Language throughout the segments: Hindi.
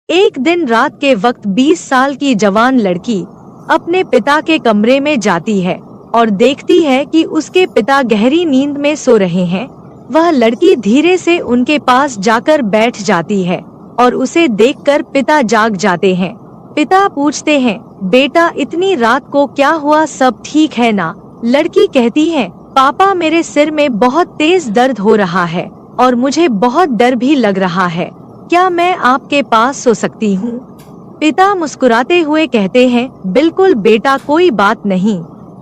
एक दिन रात के वक्त 20 साल की जवान लड़की अपने पिता के कमरे में जाती है और देखती है कि उसके पिता गहरी नींद में सो रहे हैं। वह लड़की धीरे से उनके पास जाकर बैठ जाती है और उसे देखकर पिता जाग जाते हैं। पिता पूछते हैं, बेटा इतनी रात को क्या हुआ, सब ठीक है ना? लड़की कहती है, पापा मेरे सिर में बहुत तेज दर्द हो रहा है और मुझे बहुत डर भी लग रहा है। क्या मैं आपके पास सो सकती हूँ? पिता मुस्कुराते हुए कहते हैं, बिल्कुल बेटा, कोई बात नहीं,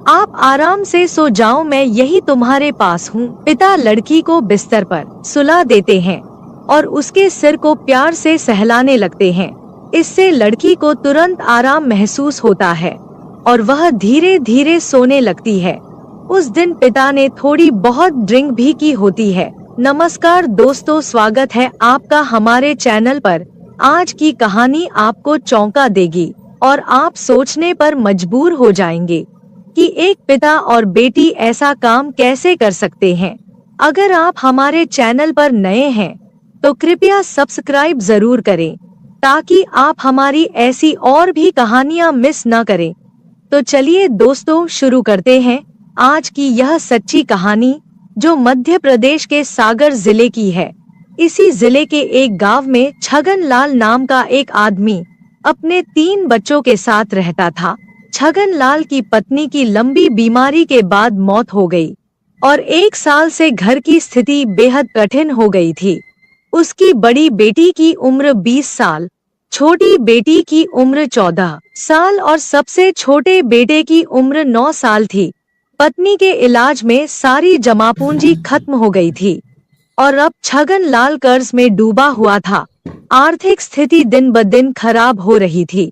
आप आराम से सो जाओ, मैं यही तुम्हारे पास हूँ। पिता लड़की को बिस्तर पर सुला देते हैं और उसके सिर को प्यार से सहलाने लगते हैं। इससे लड़की को तुरंत आराम महसूस होता है और वह धीरे धीरे सोने लगती है। उस दिन पिता ने थोड़ी बहुत ड्रिंक भी की होती है। नमस्कार दोस्तों, स्वागत है आपका हमारे चैनल पर। आज की कहानी आपको चौंका देगी और आप सोचने पर मजबूर हो जाएंगे कि एक पिता और बेटी ऐसा काम कैसे कर सकते हैं। अगर आप हमारे चैनल पर नए हैं तो कृपया सब्सक्राइब जरूर करें ताकि आप हमारी ऐसी और भी कहानियां मिस न करें। तो चलिए दोस्तों, शुरू करते हैं आज की यह सच्ची कहानी, जो मध्य प्रदेश के सागर जिले की है। इसी जिले के एक गांव में छगन लाल नाम का एक आदमी अपने 3 बच्चों के साथ रहता था। छगन लाल की पत्नी की लंबी बीमारी के बाद मौत हो गई और 1 साल से घर की स्थिति बेहद कठिन हो गई थी। उसकी बड़ी बेटी की उम्र 20 साल, छोटी बेटी की उम्र 14 साल और सबसे छोटे बेटे की उम्र 9 साल थी। पत्नी के इलाज में सारी जमा पूंजी खत्म हो गई थी और अब छगन लाल कर्ज में डूबा हुआ था। आर्थिक स्थिति दिन ब दिन खराब हो रही थी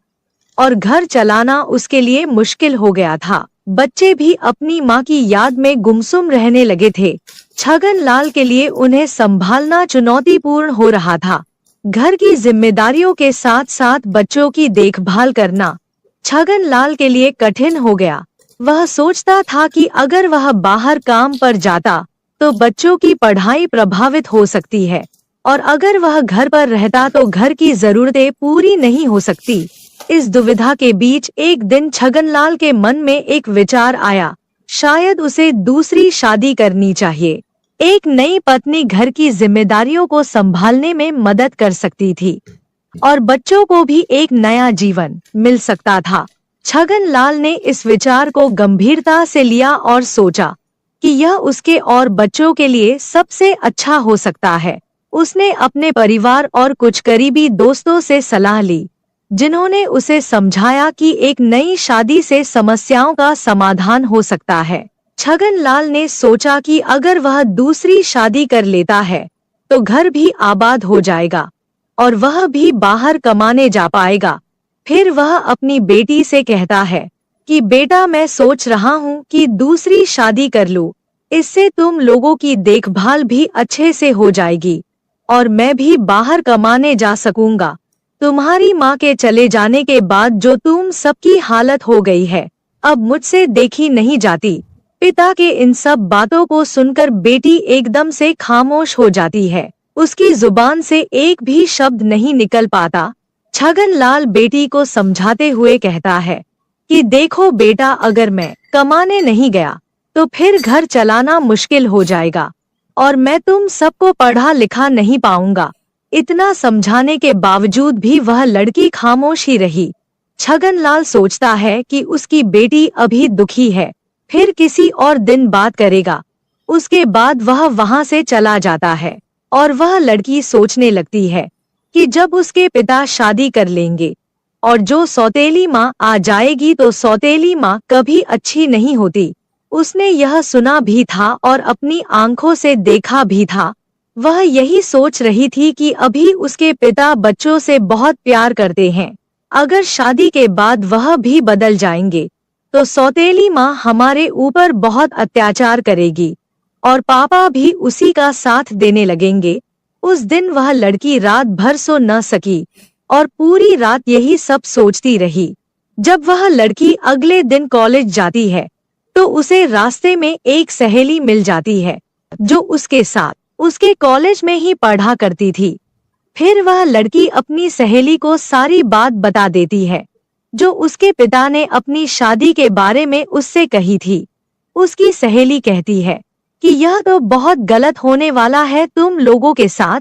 और घर चलाना उसके लिए मुश्किल हो गया था। बच्चे भी अपनी मां की याद में गुमसुम रहने लगे थे। छगन लाल के लिए उन्हें संभालना चुनौतीपूर्ण हो रहा था। घर की जिम्मेदारियों के साथ साथ बच्चों की देखभाल करना छगन लाल के लिए कठिन हो गया। वह सोचता था कि अगर वह बाहर काम पर जाता तो बच्चों की पढ़ाई प्रभावित हो सकती है और अगर वह घर पर रहता तो घर की जरूरतें पूरी नहीं हो सकती। इस दुविधा के बीच एक दिन छगनलाल के मन में एक विचार आया, शायद उसे दूसरी शादी करनी चाहिए। एक नई पत्नी घर की जिम्मेदारियों को संभालने में मदद कर सकती थी और बच्चों को भी एक नया जीवन मिल सकता था। छगनलाल ने इस विचार को गंभीरता से लिया और सोचा कि यह उसके और बच्चों के लिए सबसे अच्छा हो सकता है। उसने अपने परिवार और कुछ करीबी दोस्तों से सलाह ली, जिन्होंने उसे समझाया कि एक नई शादी से समस्याओं का समाधान हो सकता है। छगनलाल ने सोचा कि अगर वह दूसरी शादी कर लेता है तो घर भी आबाद हो जाएगा और वह भी बाहर कमाने जा पाएगा। फिर वह अपनी बेटी से कहता है कि बेटा, मैं सोच रहा हूँ कि दूसरी शादी कर लूं। इससे तुम लोगों की देखभाल भी अच्छे से हो जाएगी और मैं भी बाहर कमाने जा सकूंगा। तुम्हारी माँ के चले जाने के बाद जो तुम सबकी हालत हो गई है, अब मुझसे देखी नहीं जाती। पिता के इन सब बातों को सुनकर बेटी एकदम से खामोश हो जाती है। उसकी जुबान से एक भी शब्द नहीं निकल पाता। छगनलाल बेटी को समझाते हुए कहता है कि देखो बेटा, अगर मैं कमाने नहीं गया तो फिर घर चलाना मुश्किल हो जाएगा और मैं तुम सबको पढ़ा लिखा नहीं पाऊंगा। इतना समझाने के बावजूद भी वह लड़की खामोश ही रही। छगनलाल सोचता है कि उसकी बेटी अभी दुखी है, फिर किसी और दिन बात करेगा। उसके बाद वह वहां से चला जाता है और वह लड़की सोचने लगती है कि जब उसके पिता शादी कर लेंगे और जो सौतेली माँ आ जाएगी तो सौतेली माँ कभी अच्छी नहीं होती। उसने यह सुना भी था और अपनी आंखों से देखा भी था। वह यही सोच रही थी कि अभी उसके पिता बच्चों से बहुत प्यार करते हैं। अगर शादी के बाद वह भी बदल जाएंगे तो सौतेली माँ हमारे ऊपर बहुत अत्याचार करेगी और पापा भी उसी का साथ देने लगेंगे। उस दिन वह लड़की रात भर सो न सकी और पूरी रात यही सब सोचती रही। जब वह लड़की अगले दिन कॉलेज जाती है तो उसे रास्ते में एक सहेली मिल जाती है जो उसके साथ उसके कॉलेज में ही पढ़ा करती थी। फिर वह लड़की अपनी सहेली को सारी बात बता देती है जो उसके पिता ने अपनी शादी के बारे में उससे कही थी। उसकी सहेली कहती है कि यह तो बहुत गलत होने वाला है तुम लोगों के साथ।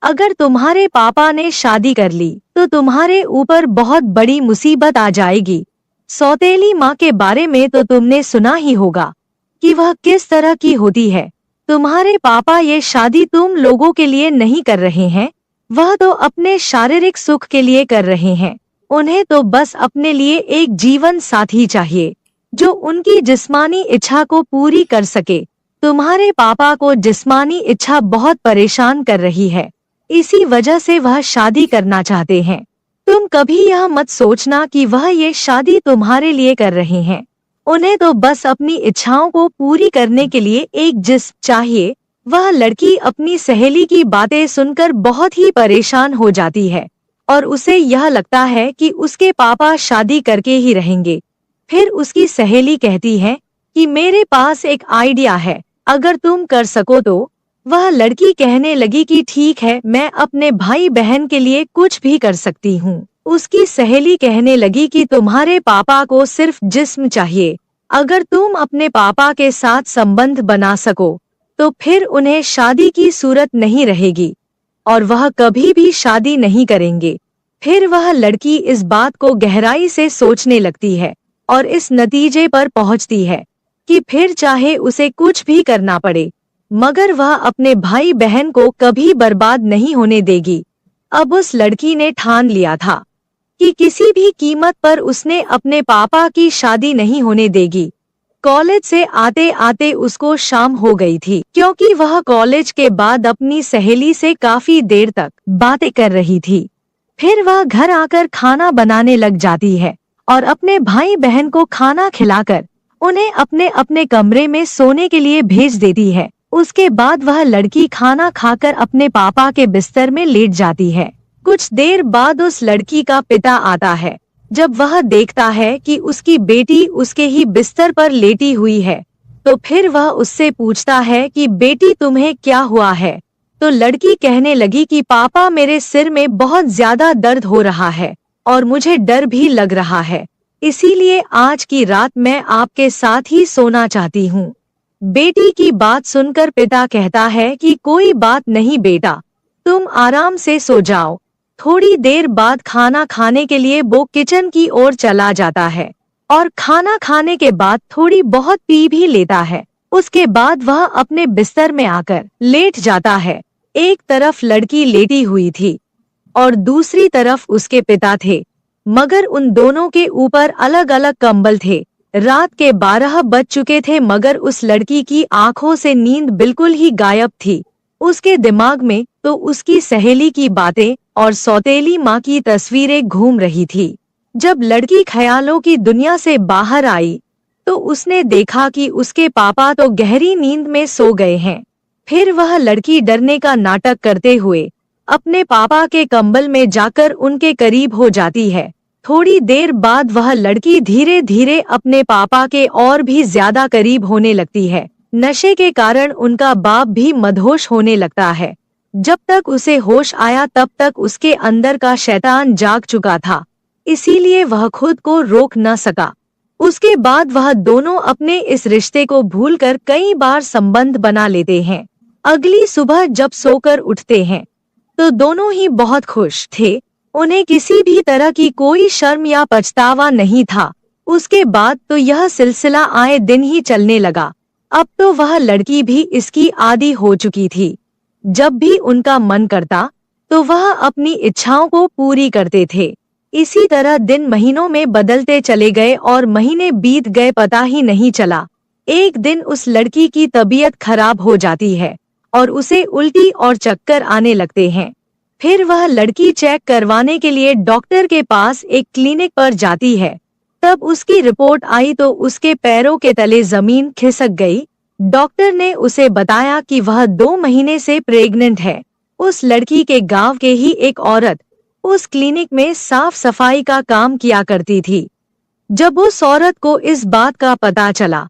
अगर तुम्हारे पापा ने शादी कर ली तो तुम्हारे ऊपर बहुत बड़ी मुसीबत आ जाएगी। सौतेली माँ के बारे में तो तुमने सुना ही होगा कि वह किस तरह की होती है। तुम्हारे पापा ये शादी तुम लोगों के लिए नहीं कर रहे हैं, वह तो अपने शारीरिक सुख के लिए कर रहे हैं। उन्हें तो बस अपने लिए एक जीवन साथी चाहिए जो उनकी जिस्मानी इच्छा को पूरी कर सके। तुम्हारे पापा को जिस्मानी इच्छा बहुत परेशान कर रही है, इसी वजह से वह शादी करना चाहते हैं। तुम कभी यह मत सोचना कि वह ये शादी तुम्हारे लिए कर रहे हैं। उन्हें तो बस अपनी इच्छाओं को पूरी करने के लिए एक जिस्म चाहिए। वह लड़की अपनी सहेली की बातें सुनकर बहुत ही परेशान हो जाती है और उसे यह लगता है कि उसके पापा शादी करके ही रहेंगे। फिर उसकी सहेली कहती है कि मेरे पास एक आइडिया है, अगर तुम कर सको तो। वह लड़की कहने लगी कि ठीक है, मैं अपने भाई बहन के लिए कुछ भी कर सकती हूँ। उसकी सहेली कहने लगी कि तुम्हारे पापा को सिर्फ जिस्म चाहिए, अगर तुम अपने पापा के साथ संबंध बना सको तो फिर उन्हें शादी की सूरत नहीं रहेगी और वह कभी भी शादी नहीं करेंगे। फिर वह लड़की इस बात को गहराई से सोचने लगती है और इस नतीजे पर पहुंचती है कि फिर चाहे उसे कुछ भी करना पड़े मगर वह अपने भाई बहन को कभी बर्बाद नहीं होने देगी। अब उस लड़की ने ठान लिया था कि किसी भी कीमत पर उसने अपने पापा की शादी नहीं होने देगी। कॉलेज से आते आते उसको शाम हो गई थी क्योंकि वह कॉलेज के बाद अपनी सहेली से काफी देर तक बातें कर रही थी। फिर वह घर आकर खाना बनाने लग जाती है और अपने भाई बहन को खाना खिलाकर उन्हें अपने अपने कमरे में सोने के लिए भेज देती है। उसके बाद वह लड़की खाना खाकर अपने पापा के बिस्तर में लेट जाती है। कुछ देर बाद उस लड़की का पिता आता है। जब वह देखता है कि उसकी बेटी उसके ही बिस्तर पर लेटी हुई है तो फिर वह उससे पूछता है कि बेटी तुम्हें क्या हुआ है। तो लड़की कहने लगी कि पापा मेरे सिर में बहुत ज्यादा दर्द हो रहा है और मुझे डर भी लग रहा है, इसीलिए आज की रात मैं आपके साथ ही सोना चाहती हूँ। बेटी की बात सुनकर पिता कहता है कि कोई बात नहीं बेटा, तुम आराम से सो जाओ। थोड़ी देर बाद खाना खाने के लिए वो किचन की ओर चला जाता है और खाना खाने के बाद थोड़ी बहुत पी भी लेता है। उसके बाद वह अपने बिस्तर में आकर लेट जाता है। एक तरफ लड़की लेटी हुई थी और दूसरी तरफ उसके पिता थे, मगर उन दोनों के ऊपर अलग अलग कंबल थे। रात के 12 बज चुके थे मगर उस लड़की की आंखों से नींद बिल्कुल ही गायब थी। उसके दिमाग में तो उसकी सहेली की बातें और सौतेली माँ की तस्वीरें घूम रही थी। जब लड़की ख्यालों की दुनिया से बाहर आई तो उसने देखा कि उसके पापा तो गहरी नींद में सो गए हैं। फिर वह लड़की डरने का नाटक करते हुए अपने पापा के कंबल में जाकर उनके करीब हो जाती है। थोड़ी देर बाद वह लड़की धीरे धीरे अपने पापा के और भी ज्यादा करीब होने लगती है। नशे के कारण उनका बाप भी मदहोश होने लगता है। जब तक उसे होश आया तब तक उसके अंदर का शैतान जाग चुका था, इसीलिए वह खुद को रोक न सका। उसके बाद वह दोनों अपने इस रिश्ते को भूलकर कई बार संबंध बना लेते हैं। अगली सुबह जब सोकर उठते हैं तो दोनों ही बहुत खुश थे। उन्हें किसी भी तरह की कोई शर्म या पछतावा नहीं था। उसके बाद तो यह सिलसिला आए दिन ही चलने लगा। अब तो वह लड़की भी इसकी आदी हो चुकी थी। जब भी उनका मन करता तो वह अपनी इच्छाओं को पूरी करते थे। इसी तरह दिन महीनों में बदलते चले गए और महीने बीत गए, पता ही नहीं चला। एक दिन उस लड़की की तबीयत खराब हो जाती है और उसे उल्टी और चक्कर आने लगते हैं। फिर वह लड़की चेक करवाने के लिए डॉक्टर के पास एक क्लिनिक पर जाती है। तब उसकी रिपोर्ट आई तो उसके पैरों के तले जमीन खिसक गई। डॉक्टर ने उसे बताया कि वह 2 महीने से प्रेग्नेंट है। उस लड़की के गांव के ही एक औरत उस क्लिनिक में साफ सफाई का काम किया करती थी। जब उस औरत को इस बात का पता चला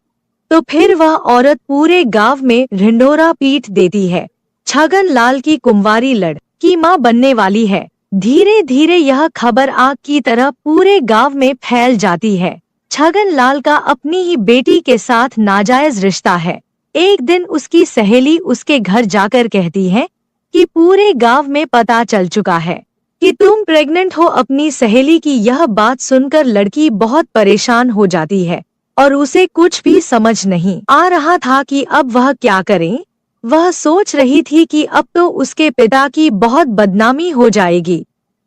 तो फिर वह औरत पूरे गांव में ढिंढोरा पीट देती है। छगन लाल की कुंवारी की मां बनने वाली है। धीरे धीरे यह खबर आग की तरह पूरे गांव में फैल जाती है। छगन लाल का अपनी ही बेटी के साथ नाजायज रिश्ता है। एक दिन उसकी सहेली उसके घर जाकर कहती है कि पूरे गांव में पता चल चुका है कि तुम प्रेग्नेंट हो। अपनी सहेली की यह बात सुनकर लड़की बहुत परेशान हो जाती है और उसे कुछ भी समझ नहीं आ रहा था कि अब वह क्या करे। वह सोच रही थी कि अब तो उसके पिता की बहुत बदनामी हो जाएगी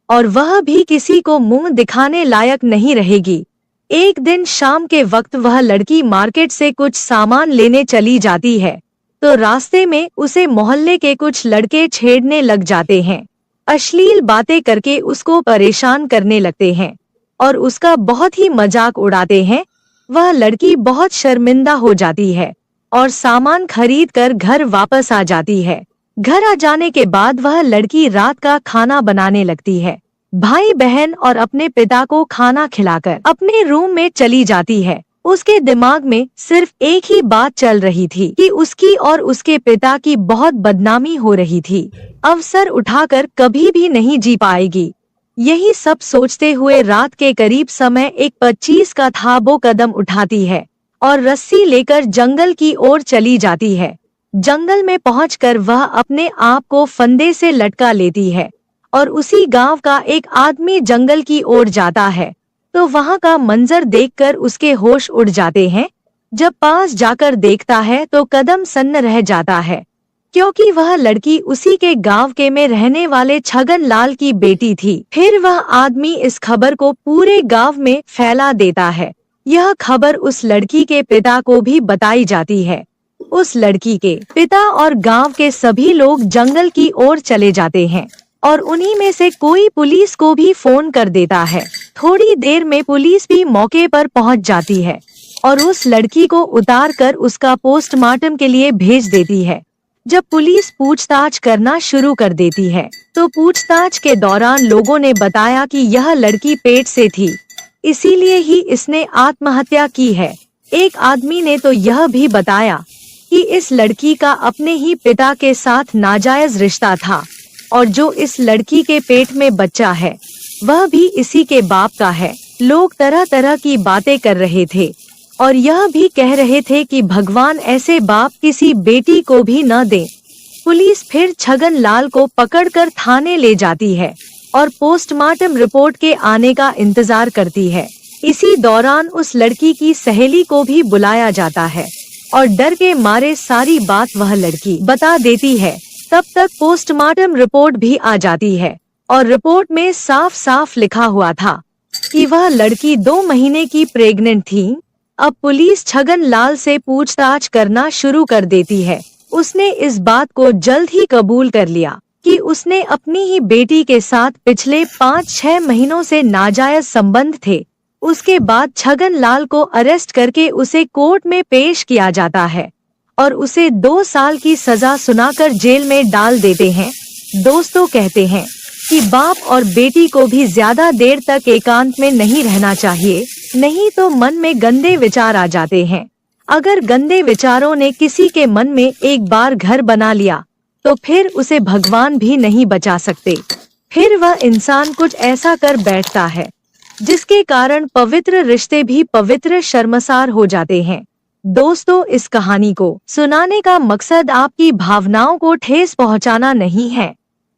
और वह भी किसी को मुंह दिखाने लायक नहीं रहेगी। एक दिन शाम के वक्त वह लड़की मार्केट से कुछ सामान लेने चली जाती है तो रास्ते में उसे मोहल्ले के कुछ लड़के छेड़ने लग जाते हैं। अश्लील बातें करके उसको परेशान करने लगते हैं और उसका बहुत ही मजाक उड़ाते हैं। वह लड़की बहुत शर्मिंदा हो जाती है और सामान खरीद कर घर वापस आ जाती है। घर आ जाने के बाद वह लड़की रात का खाना बनाने लगती है। भाई बहन और अपने पिता को खाना खिलाकर अपने रूम में चली जाती है। उसके दिमाग में सिर्फ एक ही बात चल रही थी कि उसकी और उसके पिता की बहुत बदनामी हो रही थी। अवसर उठाकर कभी भी नहीं जी पाएगी। यही सब सोचते हुए रात के करीब समय एक 25 का था वो कदम उठाती है और रस्सी लेकर जंगल की ओर चली जाती है। जंगल में पहुंचकर वह अपने आप को फंदे से लटका लेती है और उसी गांव का एक आदमी जंगल की ओर जाता है तो वहां का मंजर देखकर उसके होश उड़ जाते हैं। जब पास जाकर देखता है तो कदम सन्न रह जाता है क्योंकि वह लड़की उसी के गांव के में रहने वाले छगन लाल की बेटी थी। फिर वह आदमी इस खबर को पूरे गांव में फैला देता है। यह खबर उस लड़की के पिता को भी बताई जाती है। उस लड़की के पिता और गांव के सभी लोग जंगल की ओर चले जाते हैं और उन्हीं में से कोई पुलिस को भी फोन कर देता है। थोड़ी देर में पुलिस भी मौके पर पहुंच जाती है और उस लड़की को उतार कर उसका पोस्टमार्टम के लिए भेज देती है। जब पुलिस पूछताछ करना शुरू कर देती है तो पूछताछ के दौरान लोगों ने बताया कि यह लड़की पेट से थी, इसीलिए ही इसने आत्महत्या की है। एक आदमी ने तो यह भी बताया कि इस लड़की का अपने ही पिता के साथ नाजायज रिश्ता था और जो इस लड़की के पेट में बच्चा है वह भी इसी के बाप का है। लोग तरह तरह की बातें कर रहे थे और यह भी कह रहे थे कि भगवान ऐसे बाप किसी बेटी को भी न दे। पुलिस फिर छगन लाल को पकड़कर थाने ले जाती है और पोस्टमार्टम रिपोर्ट के आने का इंतजार करती है। इसी दौरान उस लड़की की सहेली को भी बुलाया जाता है और डर के मारे सारी बात वह लड़की बता देती है। तब तक पोस्टमार्टम रिपोर्ट भी आ जाती है और रिपोर्ट में साफ साफ लिखा हुआ था कि वह लड़की 2 महीने की प्रेग्नेंट थी। अब पुलिस छगन लाल से पूछताछ करना शुरू कर देती है। उसने इस बात को जल्द ही कबूल कर लिया कि उसने अपनी ही बेटी के साथ पिछले 5-6 महीनों से नाजायज संबंध थे। उसके बाद छगन लाल को अरेस्ट करके उसे कोर्ट में पेश किया जाता है और उसे 2 साल की सजा सुनाकर जेल में डाल देते हैं। दोस्तों कहते हैं कि बाप और बेटी को भी ज्यादा देर तक एकांत में नहीं रहना चाहिए, नहीं तो मन में गंदे विचार आ जाते हैं। अगर गंदे विचारों ने किसी के मन में एक बार घर बना लिया तो फिर उसे भगवान भी नहीं बचा सकते। फिर वह इंसान कुछ ऐसा कर बैठता है जिसके कारण पवित्र रिश्ते भी पवित्र शर्मसार हो जाते हैं। दोस्तों, इस कहानी को सुनाने का मकसद आपकी भावनाओं को ठेस पहुंचाना नहीं है,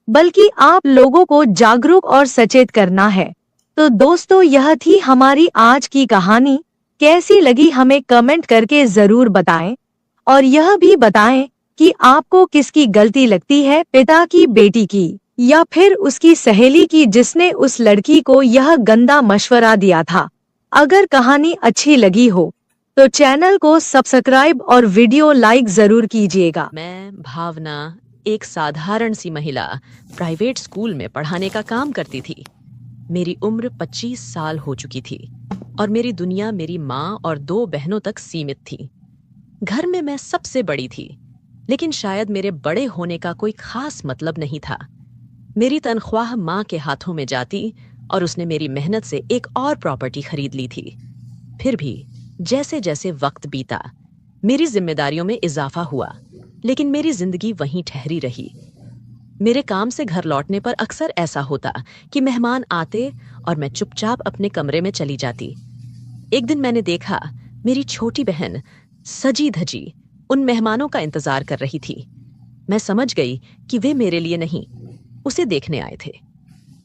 बल्कि आप लोगों को जागरूक और सचेत करना है। तो दोस्तों, यह थी हमारी आज की कहानी। कैसी लगी हमें कमेंट करके जरूर बताएं और यह भी बताएं कि आपको किसकी गलती लगती है, पिता की, बेटी की या फिर उसकी सहेली की जिसने उस लड़की को यह गंदा मशवरा दिया था। अगर कहानी अच्छी लगी हो तो चैनल को सब्सक्राइब और वीडियो लाइक जरूर कीजिएगा। मैं भावना एक साधारण सी महिला प्राइवेट स्कूल में पढ़ाने का काम करती थी। मेरी उम्र 25 साल हो चुकी थी और मेरी दुनिया मेरी माँ और 2 बहनों तक सीमित थी। घर में मैं सबसे बड़ी थी, लेकिन शायद मेरे बड़े होने का कोई खास मतलब नहीं था। मेरी तनख्वाह माँ के हाथों में जाती और उसने मेरी मेहनत से एक और प्रॉपर्टी खरीद ली थी। फिर भी जैसे जैसे वक्त बीता, मेरी जिम्मेदारियों में इजाफा हुआ, लेकिन मेरी जिंदगी वहीं ठहरी रही। मेरे काम से घर लौटने पर अक्सर ऐसा होता कि मेहमान आते और मैं चुपचाप अपने कमरे में चली जाती। एक दिन मैंने देखा मेरी छोटी बहन सजी धजी उन मेहमानों का इंतजार कर रही थी। मैं समझ गई कि वे मेरे लिए नहीं, उसे देखने आए थे।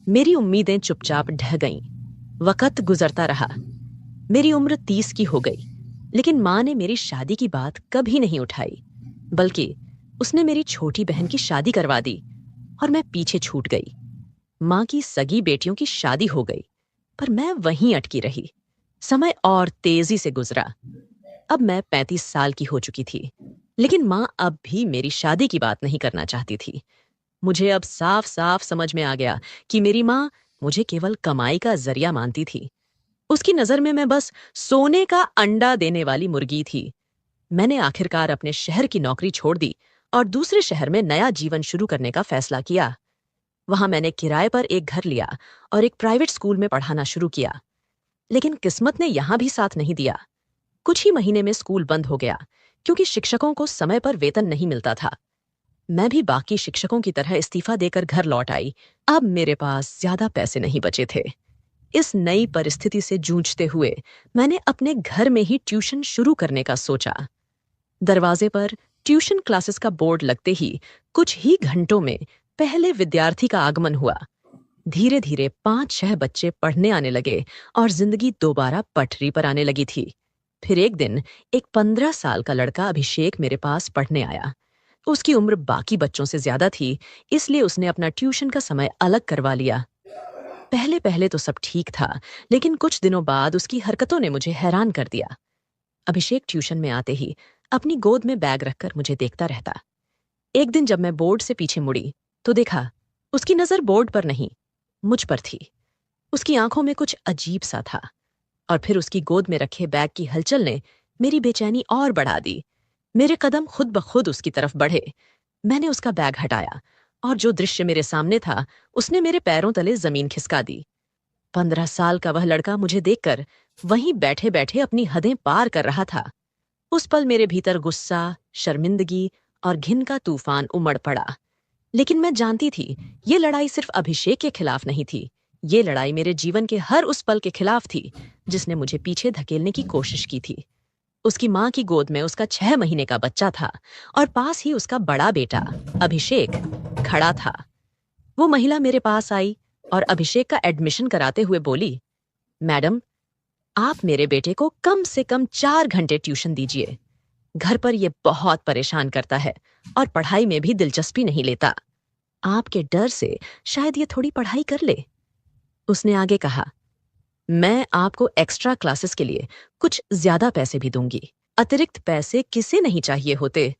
मेरी उम्मीदें चुपचाप ढह गईं। वक्त गुजरता रहा। मेरी उम्र 30 की हो गई, लेकिन माँ ने मेरी शादी की बात कभी नहीं उठाई, बल्कि उसने मेरी छोटी बहन की शादी करवा दी और मैं पीछे छूट गई। माँ की सगी बेटियों की शादी हो गई, पर मैं वहीं अटकी रही। समय और तेजी से गुजरा। अब मैं 35 साल की हो चुकी थी, लेकिन माँ अब भी मेरी शादी की बात नहीं करना चाहती थी। मुझे अब साफ साफ समझ में आ गया कि मेरी माँ मुझे केवल कमाई का जरिया मानती थी। उसकी नजर में मैं बस सोने का अंडा देने वाली मुर्गी थी। मैंने आखिरकार अपने शहर की नौकरी छोड़ दी और दूसरे शहर में नया जीवन शुरू करने का फैसला किया। वहां मैंने किराए पर एक घर लिया और एक प्राइवेट स्कूल में पढ़ाना शुरू किया। लेकिन किस्मत ने यहां भी साथ नहीं दिया। कुछ ही महीने में स्कूल बंद हो गया, क्योंकि शिक्षकों को समय पर वेतन नहीं मिलता था। मैं भी बाकी शिक्षकों की तरह इस्तीफा देकर घर लौट आई। अब मेरे पास ज्यादा पैसे नहीं बचे थे। इस नई परिस्थिति से जूझते हुए मैंने अपने घर में ही ट्यूशन शुरू करने का सोचा। दरवाजे पर ट्यूशन क्लासेस का बोर्ड लगते ही कुछ ही घंटों में पहले विद्यार्थी का आगमन हुआ। धीरे धीरे 5-6 बच्चे पढ़ने आने लगे और जिंदगी दोबारा पटरी पर आने लगी थी। फिर एक दिन एक 15 साल का लड़का अभिषेक मेरे पास पढ़ने आया। उसकी उम्र बाकी बच्चों से ज्यादा थी, इसलिए उसने अपना ट्यूशन का समय अलग करवा लिया। पहले पहले तो सब ठीक था, लेकिन कुछ दिनों बाद उसकी हरकतों ने मुझे हैरान कर दिया। अभिषेक ट्यूशन में आते ही अपनी गोद में बैग रखकर मुझे देखता रहता। एक दिन जब मैं बोर्ड से पीछे मुड़ी तो देखा उसकी नजर बोर्ड पर नहीं, मुझ पर थी। उसकी आंखों में कुछ अजीब सा था। और फिर उसकी गोद में रखे बैग की हलचल ने मेरी बेचैनी और बढ़ा दी। मेरे कदम खुद ब खुद उसकी तरफ बढ़े। मैंने उसका बैग हटाया और जो दृश्य मेरे सामने था उसने मेरे पैरों तले जमीन खिसका दी। 15 साल का वह लड़का मुझे देखकर वहीं बैठे बैठे अपनी हदें पार कर रहा था। उस पल मेरे भीतर गुस्सा, शर्मिंदगी और घिन का तूफान उमड़ पड़ा। लेकिन मैं जानती थी ये लड़ाई सिर्फ अभिषेक के खिलाफ नहीं थी। ये लड़ाई मेरे जीवन के हर उस पल के खिलाफ थी जिसने मुझे पीछे धकेलने की कोशिश की थी। उसकी माँ की गोद में उसका 6 महीने का बच्चा था और पास ही उसका बड़ा बेटा अभिषेक खड़ा था। वो महिला मेरे पास आई और अभिषेक का एडमिशन कराते हुए बोली, मैडम, आप मेरे बेटे को कम से कम 4 घंटे ट्यूशन दीजिए। घर पर ये बहुत परेशान करता है और पढ़ाई में भी दिलचस्पी नहीं लेता। आपके डर से शायद ये थोड़ी पढ़ाई कर ले। उसने आगे कहा, मैं आपको एक्स्ट्रा क्लासेस के लिए कुछ ज्यादा पैसे भी दूंगी। अतिरिक्त पैसे किसे नहीं चाहिए होते।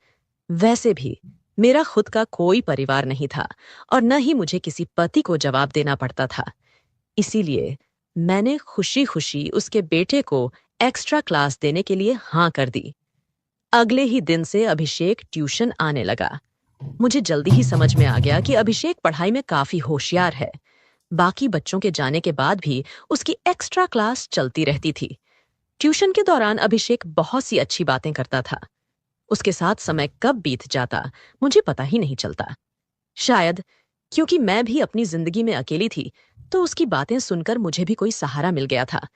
वैसे भी मेरा खुद का कोई परिवार नहीं था और न ही मुझे किसी पति को जवाब देना पड़ता था। इसीलिए मैंने खुशी खुशी उसके बेटे को एक्स्ट्रा क्लास देने के लिए हाँ कर दी। अगले ही दिन से अभिषेक ट्यूशन आने लगा। मुझे जल्दी ही समझ में आ गया कि अभिषेक पढ़ाई में काफी होशियार है। बाकी बच्चों के जाने के बाद भी उसकी एक्स्ट्रा क्लास चलती रहती थी। ट्यूशन के दौरान अभिषेक बहुत सी अच्छी बातें करता था। उसके साथ समय कब बीत जाता मुझे पता ही नहीं चलता। शायद क्योंकि मैं भी अपनी जिंदगी में अकेली थी, तो उसकी बातें सुनकर मुझे भी कोई सहारा मिल गया था।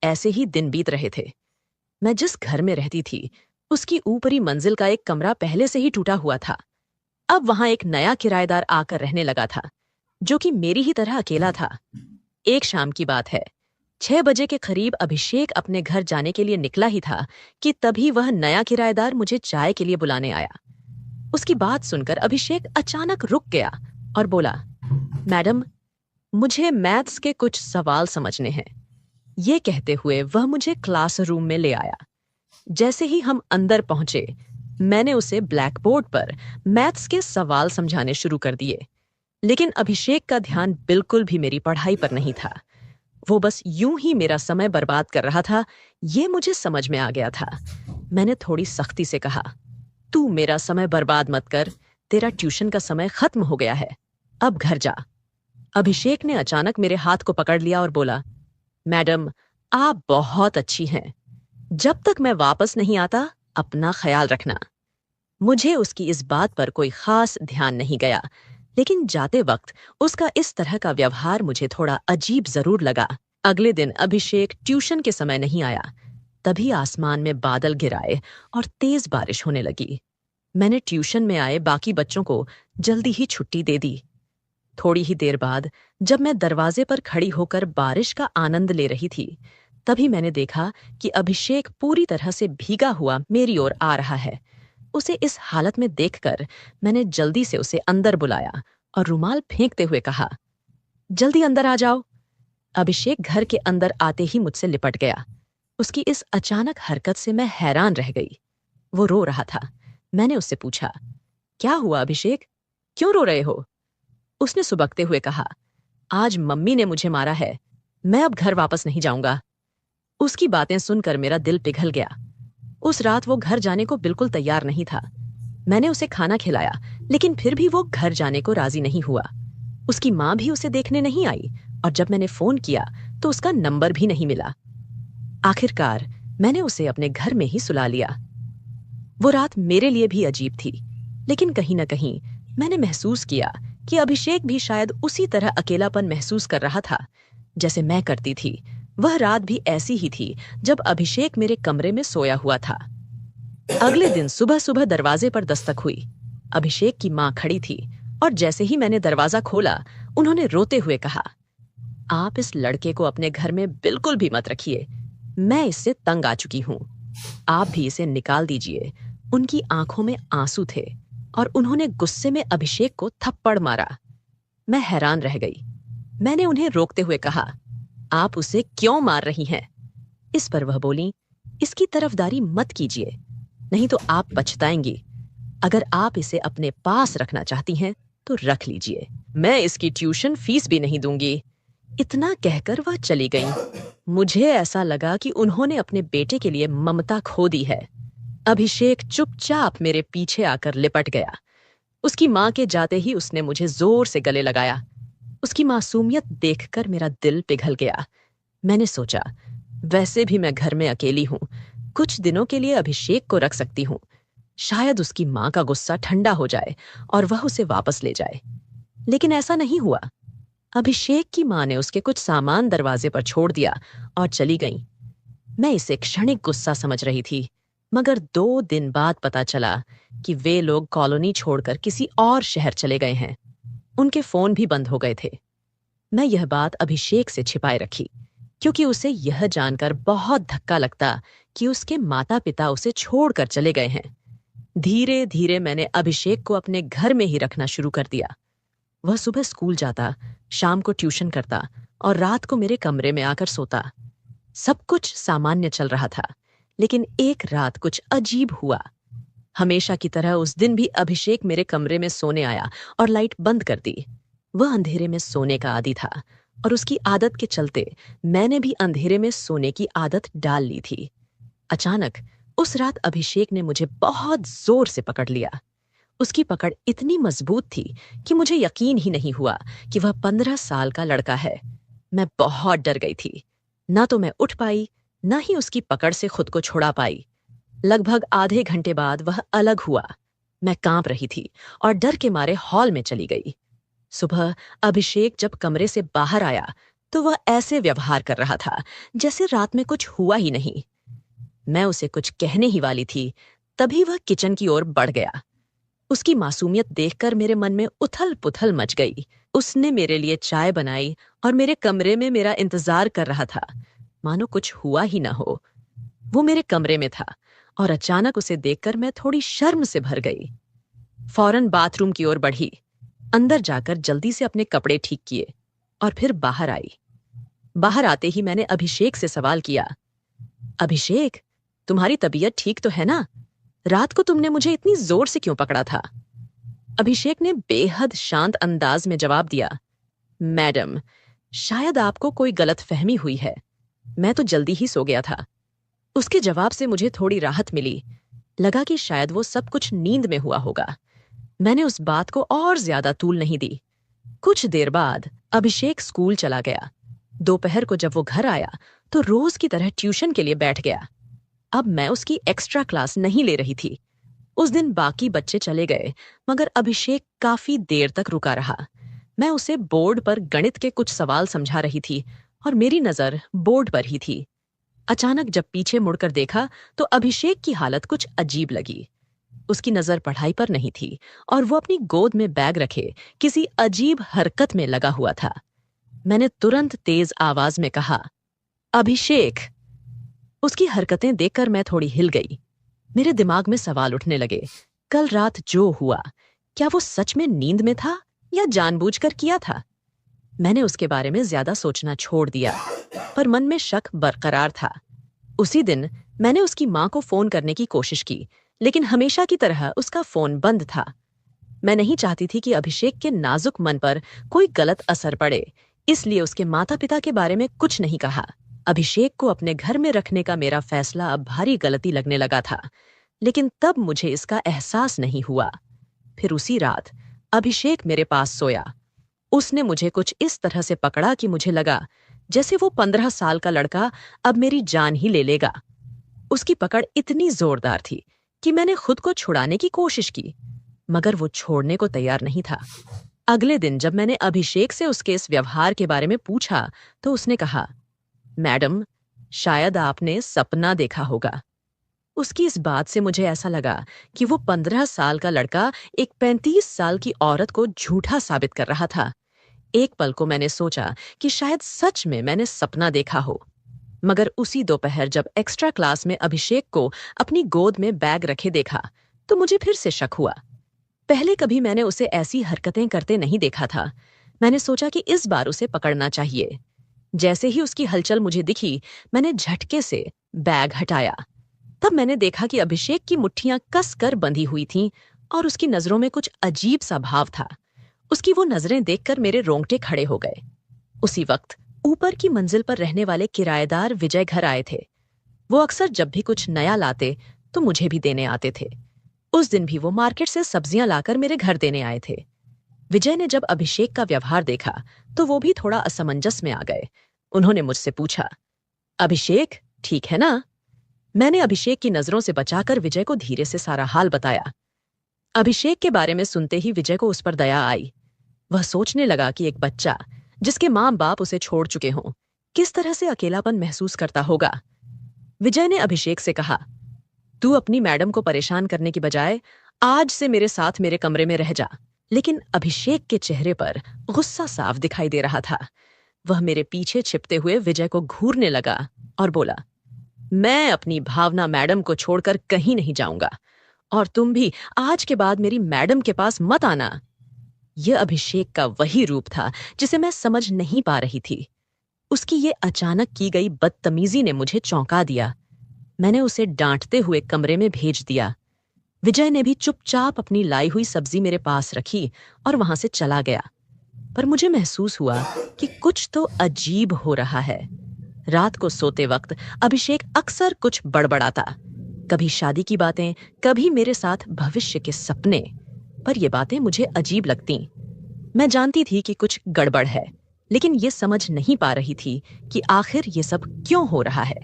ऐसे ही दिन बीत रहे थे। मैं जिस घर में रहती थी उसकी ऊपरी मंजिल का एक कमरा पहले से ही टूटा हुआ था। अब वहां एक नया किराएदार आकर रहने लगा था, जो कि मेरी ही तरह अकेला था। एक शाम की बात है, 6 बजे के करीब अभिषेक अपने घर जाने के लिए निकला ही था कि तभी वह नया किराएदार मुझे चाय के लिए बुलाने आया। उसकी बात सुनकर अभिषेक अचानक रुक गया और बोला, मैडम, मुझे मैथ्स के कुछ सवाल समझने हैं। ये कहते हुए वह मुझे क्लासरूम में ले आया। जैसे ही हम अंदर पहुंचे, मैंने उसे ब्लैक बोर्ड पर मैथ्स के सवाल समझाने शुरू कर दिए। लेकिन अभिषेक का ध्यान बिल्कुल भी मेरी पढ़ाई पर नहीं था। वो बस यूं ही मेरा समय बर्बाद कर रहा था। ये मुझे समझ में आ गया था। मैंने थोड़ी सख्ती से कहा, तू मेरा समय बर्बाद मत कर। तेरा ट्यूशन का समय खत्म हो गया है, अब घर जा। अभिषेक ने अचानक मेरे हाथ को पकड़ लिया और बोला, मैडम, आप बहुत अच्छी हैं। जब तक मैं वापस नहीं आता अपना ख्याल रखना। मुझे उसकी इस बात पर कोई खास ध्यान नहीं गया, लेकिन जाते वक्त उसका इस तरह का व्यवहार मुझे थोड़ा अजीब जरूर लगा। अगले दिन अभिषेक ट्यूशन के समय नहीं आया। तभी आसमान में बादल घिराए और तेज बारिश होने लगी। मैंने ट्यूशन में आए बाकी बच्चों को जल्दी ही छुट्टी दे दी। थोड़ी ही देर बाद जब मैं दरवाजे पर खड़ी होकर बारिश का आनंद ले रही थी, तभी मैंने देखा कि अभिषेक पूरी तरह से भीगा हुआ मेरी ओर आ रहा है। उसे इस हालत में देखकर मैंने जल्दी से उसे अंदर बुलाया और रुमाल फेंकते हुए कहा, जल्दी अंदर आ जाओ। अभिषेक घर के अंदर आते ही मुझसे लिपट गया। उसकी इस अचानक हरकत से मैं हैरान रह गई। वो रो रहा था। मैंने उससे पूछा, क्या हुआ अभिषेक, क्यों रो रहे हो? उसने सुबकते हुए कहा, आज मम्मी ने मुझे मारा है, मैं अब घर वापस नहीं जाऊंगा। उसकी बातें सुनकर मेरा दिल पिघल गया। उस रात वो घर जाने को बिल्कुल तैयार नहीं था। मैंने उसे खाना खिलाया, लेकिन फिर भी वो घर जाने को राजी नहीं हुआ। उसकी माँ भी उसे देखने नहीं आई और जब मैंने फोन किया तो उसका नंबर भी नहीं मिला। आखिरकार मैंने उसे अपने घर में ही सुला लिया। वो रात मेरे लिए भी अजीब थी, लेकिन कहीं न कहीं मैंने महसूस किया कि अभिषेक भी शायद उसी तरह अकेलापन महसूस कर रहा था जैसे मैं करती थी। वह रात भी ऐसी ही थी जब अभिषेक मेरे कमरे में सोया हुआ था। अगले दिन सुबह सुबह दरवाजे पर दस्तक हुई। अभिषेक की माँ खड़ी थी और जैसे ही मैंने दरवाजा खोला, उन्होंने रोते हुए कहा, आप इस लड़के को अपने घर में बिल्कुल भी मत रखिए, मैं इससे तंग आ चुकी हूँ, आप भी इसे निकाल दीजिए। उनकी आंखों में आंसू थे और उन्होंने गुस्से में अभिषेक को थप्पड़ मारा। मैं हैरान रह गई। मैंने उन्हें रोकते हुए कहा, आप उसे क्यों मार रही हैं? इस पर वह बोली, इसकी तरफदारी मत कीजिए, नहीं तो आप पछताएंगी। अगर आप इसे अपने पास रखना चाहती हैं तो रख लीजिए, मैं इसकी ट्यूशन फीस भी नहीं दूंगी। इतना कहकर वह चली गई। मुझे ऐसा लगा कि उन्होंने अपने बेटे के लिए ममता खो दी है। अभिषेक चुपचाप मेरे पीछे आकर लिपट गया। उसकी माँ के जाते ही उसने मुझे जोर से गले लगाया। उसकी मासूमियत देखकर मेरा दिल पिघल गया। मैंने सोचा, वैसे भी मैं घर में अकेली हूँ, कुछ दिनों के लिए अभिषेक को रख सकती हूँ। शायद उसकी माँ का गुस्सा ठंडा हो जाए और वह उसे वापस ले जाए। लेकिन ऐसा नहीं हुआ। अभिषेक की माँ ने उसके कुछ सामान दरवाजे पर छोड़ दिया और चली गई। मैं इसे क्षणिक गुस्सा समझ रही थी, मगर 2 दिन बाद पता चला कि वे लोग कॉलोनी छोड़कर किसी और शहर चले गए हैं। उनके फोन भी बंद हो गए थे। मैं यह बात अभिषेक से छिपाए रखी, क्योंकि उसे यह जानकर बहुत धक्का लगता कि उसके माता पिता उसे छोड़कर चले गए हैं। धीरे धीरे मैंने अभिषेक को अपने घर में ही रखना शुरू कर दिया। वह सुबह स्कूल जाता, शाम को ट्यूशन करता और रात को मेरे कमरे में आकर सोता। सब कुछ सामान्य चल रहा था, लेकिन एक रात कुछ अजीब हुआ। हमेशा की तरह उस दिन भी अभिषेक मेरे कमरे में सोने आया और लाइट बंद कर दी। वह अंधेरे में सोने का आदी था और उसकी आदत के चलते मैंने भी अंधेरे में सोने की आदत डाल ली थी। अचानक उस रात अभिषेक ने मुझे बहुत जोर से पकड़ लिया। उसकी पकड़ इतनी मजबूत थी कि मुझे यकीन ही नहीं हुआ कि वह 15 साल का लड़का है। मैं बहुत डर गई थी। ना तो मैं उठ पाई, ना ही उसकी पकड़ से खुद को छुड़ा पाई। लगभग आधे घंटे बाद वह अलग हुआ। मैं कांप रही थी और डर के मारे हॉल में चली गई। सुबह अभिषेक जब कमरे से बाहर आया तो वह ऐसे व्यवहार कर रहा था जैसे रात में कुछ हुआ ही नहीं। मैं उसे कुछ कहने ही वाली थी, तभी वह किचन की ओर बढ़ गया। उसकी मासूमियत देखकर मेरे मन में उथल पुथल मच गई। उसने मेरे लिए चाय बनाई और मेरे कमरे में मेरा इंतजार कर रहा था, मानो कुछ हुआ ही ना हो। वो मेरे कमरे में था और अचानक उसे देखकर मैं थोड़ी शर्म से भर गई। फौरन बाथरूम की ओर बढ़ी, अंदर जाकर जल्दी से अपने कपड़े ठीक किए और फिर बाहर आई। बाहर आते ही मैंने अभिषेक से सवाल किया, अभिषेक, तुम्हारी तबीयत ठीक तो है ना? रात को तुमने मुझे इतनी जोर से क्यों पकड़ा था? अभिषेक ने बेहद शांत अंदाज में जवाब दिया, मैडम, शायद आपको कोई गलतफहमी हुई है, मैं तो जल्दी ही सो गया था। उसके जवाब से मुझे थोड़ी राहत मिली। लगा कि शायद वो सब कुछ नींद में हुआ होगा। मैंने उस बात को और ज्यादा तूल नहीं दी। कुछ देर बाद अभिषेक स्कूल चला गया। दोपहर को जब वो घर आया तो रोज की तरह ट्यूशन के लिए बैठ गया। अब मैं उसकी एक्स्ट्रा क्लास नहीं ले रही थी। उस दिन बाकी बच्चे चले गए, मगर अभिषेक काफी देर तक रुका रहा। मैं उसे बोर्ड पर गणित के कुछ सवाल समझा रही थी और मेरी नजर बोर्ड पर ही थी। अचानक जब पीछे मुड़कर देखा तो अभिषेक की हालत कुछ अजीब लगी। उसकी नजर पढ़ाई पर नहीं थी और वो अपनी गोद में बैग रखे किसी अजीब हरकत में लगा हुआ था। मैंने तुरंत तेज आवाज में कहा, अभिषेक। उसकी हरकतें देखकर मैं थोड़ी हिल गई। मेरे दिमाग में सवाल उठने लगे। कल रात जो हुआ, क्या वो सच में नींद में था या जानबूझकर किया था? मैंने उसके बारे में ज्यादा सोचना छोड़ दिया, पर मन में शक बरकरार था। उसी दिन मैंने उसकी मां को फोन करने की कोशिश की, लेकिन हमेशा की तरह उसका फोन बंद था। मैं नहीं चाहती थी कि अभिषेक के नाजुक मन पर कोई गलत असर पड़े, इसलिए उसके माता पिता के बारे में कुछ नहीं कहा। अभिषेक को अपने घर में रखने का मेरा फैसला अब भारी गलती लगने लगा था, लेकिन तब मुझे इसका एहसास नहीं हुआ। फिर उसी रात अभिषेक मेरे पास सोया। उसने मुझे कुछ इस तरह से पकड़ा कि मुझे लगा जैसे वो 15 साल का लड़का अब मेरी जान ही ले लेगा। उसकी पकड़ इतनी जोरदार थी कि मैंने खुद को छुड़ाने की कोशिश की, मगर वो छोड़ने को तैयार नहीं था। अगले दिन जब मैंने अभिषेक से उसके इस व्यवहार के बारे में पूछा तो उसने कहा, मैडम, शायद आपने सपना देखा होगा। उसकी इस बात से मुझे ऐसा लगा कि वो 15 साल का लड़का एक 35 साल की औरत को झूठा साबित कर रहा था। एक पल को मैंने सोचा कि शायद सच में मैंने सपना देखा हो, मगर उसी दोपहर जब एक्स्ट्रा क्लास में अभिषेक को अपनी गोद में बैग रखे देखा तो मुझे फिर से शक हुआ। पहले कभी मैंने उसे ऐसी हरकतें करते नहीं देखा था। मैंने सोचा कि इस बार उसे पकड़ना चाहिए। जैसे ही उसकी हलचल मुझे दिखी, मैंने झटके से बैग हटाया। तब मैंने देखा कि अभिषेक की मुट्ठियां कसकर बंधी हुई थीं और उसकी नजरों में कुछ अजीब सा भाव था। उसकी वो नजरें देखकर मेरे रोंगटे खड़े हो गए। उसी वक्त ऊपर की मंजिल पर रहने वाले किराएदार विजय घर आए थे। वो अक्सर जब भी कुछ नया लाते तो मुझे भी देने आते थे। उस दिन भी वो मार्केट से सब्जियां लाकर मेरे घर देने आए थे। विजय ने जब अभिषेक का व्यवहार देखा तो वो भी थोड़ा असमंजस में आ गए। उन्होंने मुझसे पूछा, अभिषेक ठीक है ना? मैंने अभिषेक की नजरों से बचाकर विजय को धीरे से सारा हाल बताया। अभिषेक के बारे में सुनते ही विजय को उस पर दया आई। वह सोचने लगा कि एक बच्चा जिसके माँ बाप उसे छोड़ चुके हों, किस तरह से अकेलापन महसूस करता होगा। विजय ने अभिषेक से कहा, तू अपनी मैडम को परेशान करने की बजाय आज से मेरे साथ मेरे कमरे में रह जा। लेकिन अभिषेक के चेहरे पर गुस्सा साफ दिखाई दे रहा था। वह मेरे पीछे छिपते हुए विजय को घूरने लगा और बोला, मैं अपनी भावना मैडम को छोड़कर कहीं नहीं जाऊंगा और तुम भी आज के बाद मेरी मैडम के पास मत आना। यह अभिषेक का वही रूप था जिसे मैं समझ नहीं पा रही थी। उसकी ये अचानक की गई बदतमीजी ने मुझे चौंका दिया। मैंने उसे डांटते हुए कमरे में भेज दिया। विजय ने भी चुपचाप अपनी लाई हुई सब्जी मेरे पास रखी और वहां से चला गया। पर मुझे महसूस हुआ कि कुछ तो अजीब हो रहा है। रात को सोते वक्त अभिषेक अक्सर कुछ बड़बड़ाता, कभी शादी की बातें, कभी मेरे साथ भविष्य के सपने। पर ये बातें मुझे अजीब लगती। मैं जानती थी कि कुछ गड़बड़ है, लेकिन ये समझ नहीं पा रही थी कि आखिर ये सब क्यों हो रहा है।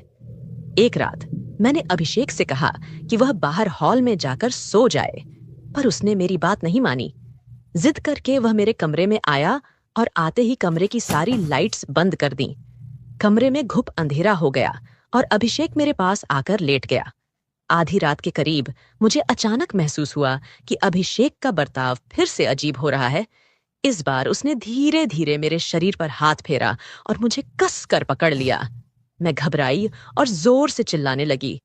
एक रात मैंने अभिषेक से कहा कि वह बाहर हॉल में जाकर सो जाए, पर उसने मेरी बात नहीं मानी। जिद करके वह मेरे कमरे में आया और आते ही कमरे की सारी लाइट्स बंद कर दी। कमरे में घुप अंधेरा हो गया और अभिषेक मेरे पास आकर लेट गया। आधी रात के करीब मुझे अचानक महसूस हुआ कि अभिषेक का बर्ताव फिर से अजीब हो रहा है। इस बार उसने धीरे धीरे मेरे शरीर पर हाथ फेरा और मुझे कस कर पकड़ लिया। मैं घबराई और जोर से चिल्लाने लगी।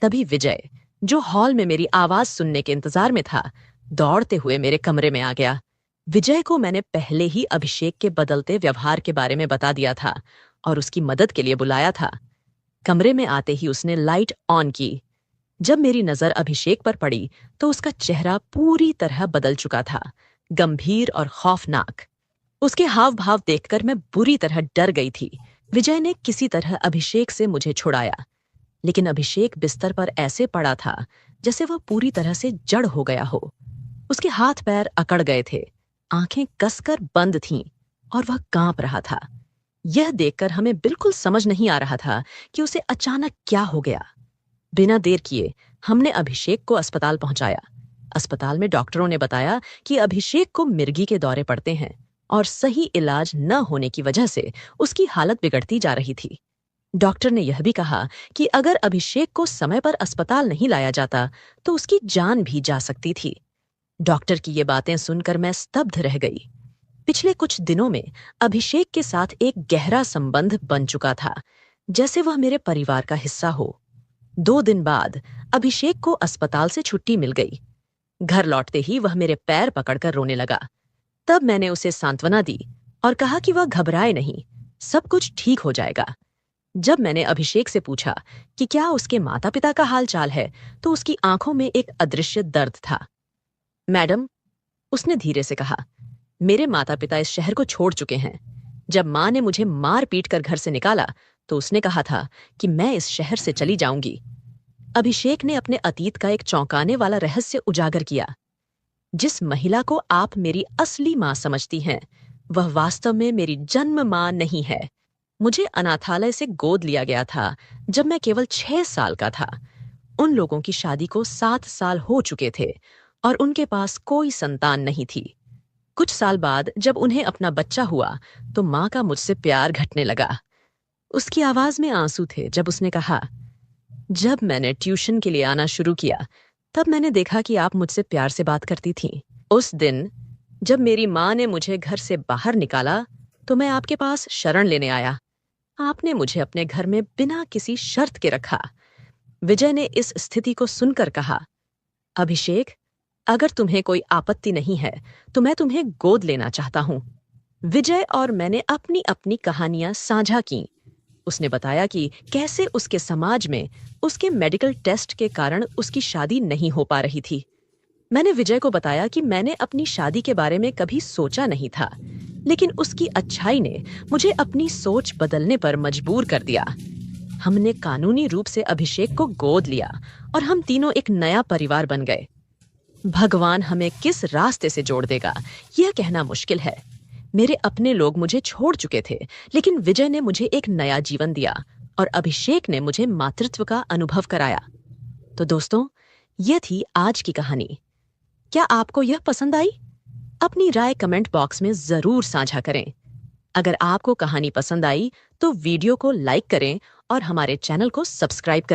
तभी विजय, जो हॉल में मेरी आवाज सुनने के इंतजार में था, दौड़ते हुए मेरे कमरे में आ गया। विजय को मैंने पहले ही अभिषेक के बदलते व्यवहार के बारे में बता दिया था और उसकी मदद के लिए बुलाया था। कमरे में आते ही उसने लाइट ऑन की। जब मेरी नजर अभिषेक पर पड़ी तो उसका चेहरा पूरी तरह बदल चुका था, गंभीर और खौफनाक। उसके हाव भाव देखकर मैं बुरी तरह डर गई थी। विजय ने किसी तरह अभिषेक से मुझे छुड़ाया, लेकिन अभिषेक बिस्तर पर ऐसे पड़ा था जैसे वह पूरी तरह से जड़ हो गया हो। उसके हाथ पैर अकड़ गए थे, आंखें कसकर बंद थीं और वह कांप रहा था। यह देखकर हमें बिल्कुल समझ नहीं आ रहा था कि उसे अचानक क्या हो गया। बिना देर किए हमने अभिषेक को अस्पताल पहुंचाया। अस्पताल में डॉक्टरों ने बताया कि अभिषेक को मिर्गी के दौरे पड़ते हैं और सही इलाज न होने की वजह से उसकी हालत बिगड़ती जा रही थी। डॉक्टर ने यह भी कहा कि अगर अभिषेक को समय पर अस्पताल नहीं लाया जाता तो उसकी जान भी जा सकती थी। डॉक्टर की ये बातें सुनकर मैं स्तब्ध रह गई। पिछले कुछ दिनों में अभिषेक के साथ एक गहरा संबंध बन चुका था, जैसे वह मेरे परिवार का हिस्सा हो। 2 दिन बाद अभिषेक को अस्पताल से छुट्टी मिल गई। घर लौटते ही वह मेरे पैर पकड़कर रोने लगा। तब मैंने उसे सांत्वना दी और कहा कि वह घबराए नहीं, सब कुछ ठीक हो जाएगा। जब मैंने अभिषेक से पूछा कि क्या उसके माता-पिता का हालचाल है, तो उसकी आंखों में एक अदृश्य दर्द था। मैडम, उसने धीरे से कहा, मेरे माता-पिता इस शहर को छोड़ चुके हैं। जब माँ ने मुझे मार पीट कर घर से निकाला, तो उसने कहा था कि मैं इस शहर से चली जाऊंगी। अभिषेक ने अपने अतीत का एक चौंकाने वाला रहस्य उजागर किया। जिस महिला को आप मेरी असली माँ समझती हैं, वह वास्तव में मेरी जन्म माँ नहीं है। मुझे अनाथालय से गोद लिया गया था जब मैं केवल 6 साल का था। उन लोगों की शादी को 7 साल हो चुके थे और उनके पास कोई संतान नहीं थी। कुछ साल बाद जब उन्हें अपना बच्चा हुआ, तो माँ का मुझसे प्यार घटने लगा। उसकी आवाज में आंसू थे जब उसने कहा, जब मैंने ट्यूशन के लिए आना शुरू किया, तब मैंने देखा कि आप मुझसे प्यार से बात करती थीं। उस दिन जब मेरी माँ ने मुझे घर से बाहर निकाला, तो मैं आपके पास शरण लेने आया। आपने मुझे अपने घर में बिना किसी शर्त के रखा। विजय ने इस स्थिति को सुनकर कहा, अभिषेक, अगर तुम्हें कोई आपत्ति नहीं है, तो मैं तुम्हें गोद लेना चाहता हूं। विजय और मैंने अपनी अपनी कहानियां साझा की। उसने बताया कि कैसे उसके समाज में उसके मेडिकल टेस्ट के कारण उसकी शादी नहीं हो पा रही थी। मैंने विजय को बताया कि मैंने अपनी शादी के बारे में कभी सोचा नहीं था, लेकिन उसकी अच्छाई ने मुझे अपनी सोच बदलने पर मजबूर कर दिया। हमने कानूनी रूप से अभिषेक को गोद लिया और हम तीनों एक नया परिवार बन गए। भगवान हमें किस रास्ते से जोड़ देगा, यह कहना मुश्किल है। मेरे अपने लोग मुझे छोड़ चुके थे, लेकिन विजय ने मुझे एक नया जीवन दिया और अभिषेक ने मुझे मातृत्व का अनुभव कराया। तो दोस्तों, यह थी आज की कहानी। क्या आपको यह पसंद आई? अपनी राय कमेंट बॉक्स में जरूर साझा करें। अगर आपको कहानी पसंद आई तो वीडियो को लाइक करें और हमारे चैनल को सब्सक्राइब करें।